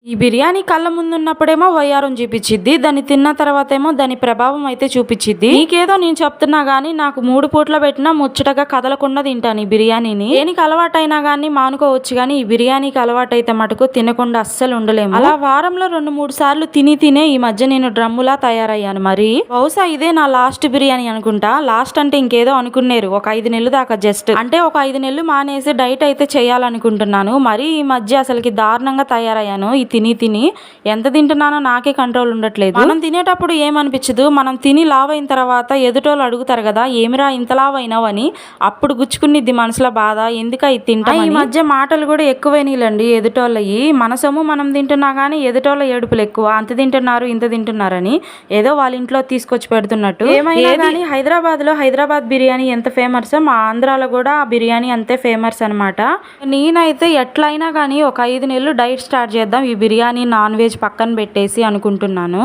ఈ బిర్యానీ కళ్ళ ముందున్నప్పుడేమో వయ్యారం చూపించిద్ది, దాన్ని తిన్న తర్వాత ఏమో దాని ప్రభావం అయితే చూపించిద్ది. నీకేదో నేను చెప్తున్నా గానీ నాకు 3 పూట్ల పెట్టినా ముచ్చటగా కదలకుండా తింటాను ఈ బిర్యానీని. దేనికి అలవాటైనా గానీ మానుకోవచ్చు, కానీ ఈ బిర్యానీకి అలవాటైతే మటుకు తినకుండా అస్సలు ఉండలేము. అలా వారంలో 2-3 సార్లు తినే ఈ మధ్య నేను డ్రమ్ములా తయారయ్యాను. మరి బహుశా ఇదే నా లాస్ట్ బిర్యానీ అనుకుంటా. లాస్ట్ అంటే ఇంకేదో అనుకున్నారు, ఒక 5 నెలలు దాకా జస్ట్ అంటే ఒక 5 నెలలు మానేసి డైట్ అయితే చేయాలనుకుంటున్నాను. మరి ఈ మధ్య అసలుకి దారుణంగా తయారయ్యాను. తిని ఎంత తింటున్నానో నాకే కంట్రోల్ ఉండట్లేదు. మనం తినేటప్పుడు ఏమనిపించదు, మనం తిని లావ్ అయిన తర్వాత ఎదుటోళ్ళు అడుగుతారు కదా, ఏమిరా ఇంత లావ్ అయినావు అని, అప్పుడు గుచ్చుకునిద్ది మనసులో బాధ, ఎందుక ఇది తింటా. ఈ మధ్య మాటలు కూడా ఎక్కువైనాయిలండి ఎదుటోళ్ళయి. మన సొమ్ము మనం తింటున్నా కానీ ఎదుటోళ్ళ ఏడుపులు ఎక్కువ, అంత తింటున్నారు ఇంత తింటున్నారని ఏదో వాళ్ళ ఇంట్లో తీసుకొచ్చి పెడుతున్నట్టు. ఏమైనా కానీ హైదరాబాద్ లో హైదరాబాద్ బిర్యానీ ఎంత ఫేమస్, మా ఆంధ్రాలో కూడా ఆ బిర్యానీ అంతే ఫేమస్ అనమాట. నేనైతే ఎట్లయినా కానీ ఒక 5 నెలలు డైట్ స్టార్ట్ చేద్దాం, ఈ బిర్యానీ నాన్ వెజ్ పక్కన పెట్టేసి అనుకుంటున్నాను.